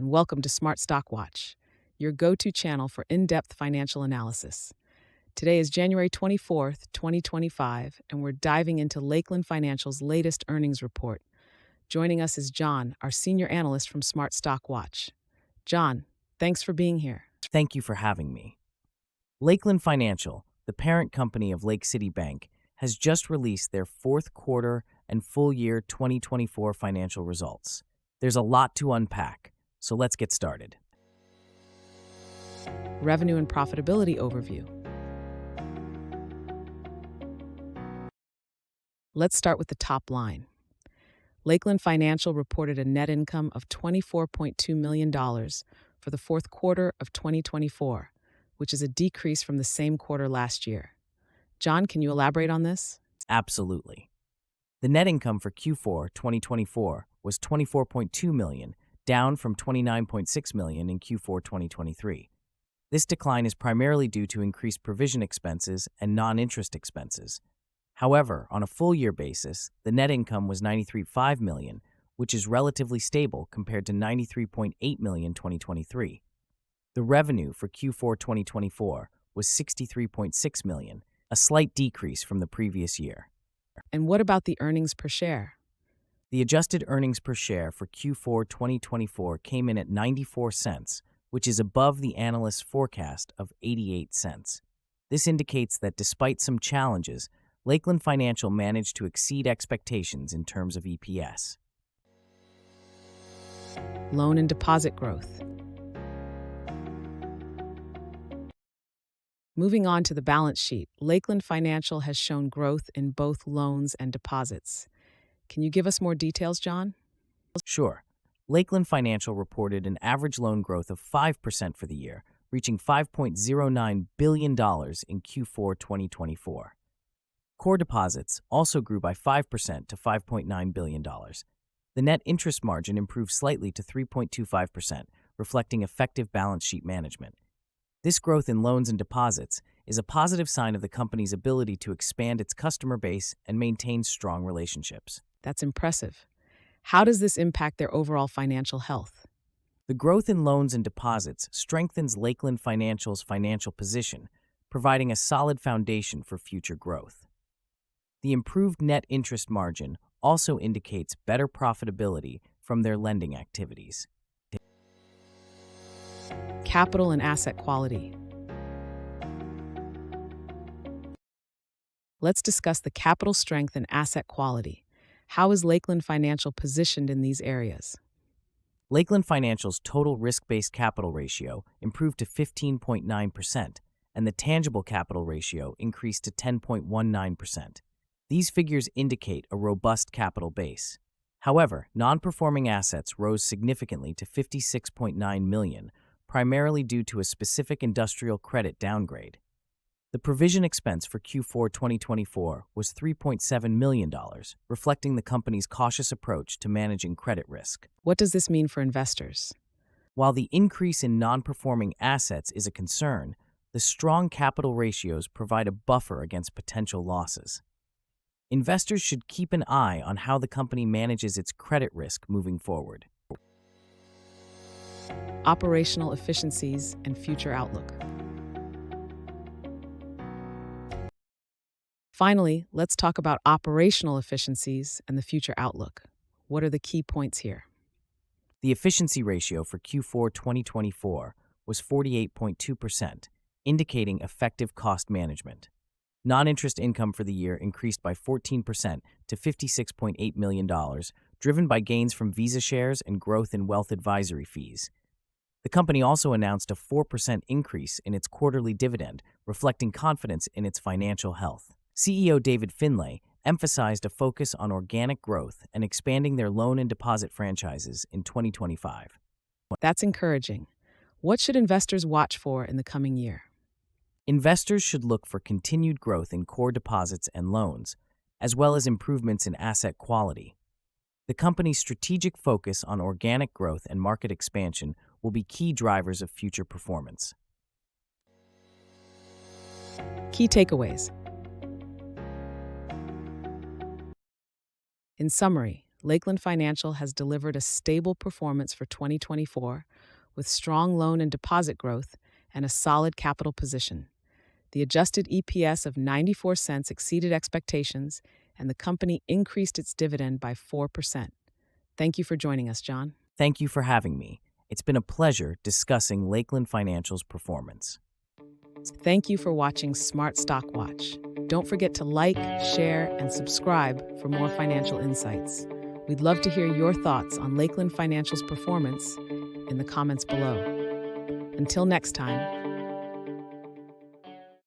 and welcome to Smart Stock Watch, your go-to channel for in-depth financial analysis. Today is January 24th, 2025, and we're diving into Lakeland Financial's latest earnings report. Joining us is John, our senior analyst from Smart Stock Watch. John, thanks for being here. Thank you for having me. Lakeland Financial, the parent company of Lake City Bank, has just released their fourth quarter and full year 2024 financial results. There's a lot to unpack, so let's get started. Revenue and profitability overview. Let's start with the top line. Lakeland Financial reported a net income of $24.2 million for the fourth quarter of 2024, which is a decrease from the same quarter last year. John, can you elaborate on this? Absolutely. The net income for Q4 2024 was $24.2 million, down from $29.6 million in Q4 2023. This decline is primarily due to increased provision expenses and non-interest expenses. However, on a full-year basis, the net income was $93.5 million, which is relatively stable compared to $93.8 million in 2023. The revenue for Q4 2024 was $63.6 million, a slight decrease from the previous year. And what about the earnings per share? The adjusted earnings per share for Q4 2024 came in at 94 cents, which is above the analyst's forecast of 88 cents. This indicates that despite some challenges, Lakeland Financial managed to exceed expectations in terms of EPS. Loan and deposit growth. Moving on to the balance sheet, Lakeland Financial has shown growth in both loans and deposits. Can you give us more details, John? Sure. Lakeland Financial reported an average loan growth of 5% for the year, reaching $5.09 billion in Q4 2024. Core deposits also grew by 5% to $5.9 billion. The net interest margin improved slightly to 3.25%, reflecting effective balance sheet management. This growth in loans and deposits is a positive sign of the company's ability to expand its customer base and maintain strong relationships. That's impressive. How does this impact their overall financial health? The growth in loans and deposits strengthens Lakeland Financial's financial position, providing a solid foundation for future growth. The improved net interest margin also indicates better profitability from their lending activities. Capital and asset quality. Let's discuss the capital strength and asset quality. How is Lakeland Financial positioned in these areas? Lakeland Financial's total risk-based capital ratio improved to 15.9%, and the tangible capital ratio increased to 10.19%. These figures indicate a robust capital base. However, non-performing assets rose significantly to $56.9 million, primarily due to a specific industrial credit downgrade. The provision expense for Q4 2024 was $3.7 million, reflecting the company's cautious approach to managing credit risk. What does this mean for investors? While the increase in non-performing assets is a concern, the strong capital ratios provide a buffer against potential losses. Investors should keep an eye on how the company manages its credit risk moving forward. Operational efficiencies and future outlook. Finally, let's talk about operational efficiencies and the future outlook. What are the key points here? The efficiency ratio for Q4 2024 was 48.2%, indicating effective cost management. Non-interest income for the year increased by 14% to $56.8 million, driven by gains from Visa shares and growth in wealth advisory fees. The company also announced a 4% increase in its quarterly dividend, reflecting confidence in its financial health. CEO David Findlay emphasized a focus on organic growth and expanding their loan and deposit franchises in 2025. That's encouraging. What should investors watch for in the coming year? Investors should look for continued growth in core deposits and loans, as well as improvements in asset quality. The company's strategic focus on organic growth and market expansion will be key drivers of future performance. Key takeaways. In summary, Lakeland Financial has delivered a stable performance for 2024 with strong loan and deposit growth and a solid capital position. The adjusted EPS of 94 cents exceeded expectations, and the company increased its dividend by 4%. Thank you for joining us, John. Thank you for having me. It's been a pleasure discussing Lakeland Financial's performance. Thank you for watching Smart Stock Watch. Don't forget to like, share, and subscribe for more financial insights. We'd love to hear your thoughts on Lakeland Financial's performance in the comments below. Until next time,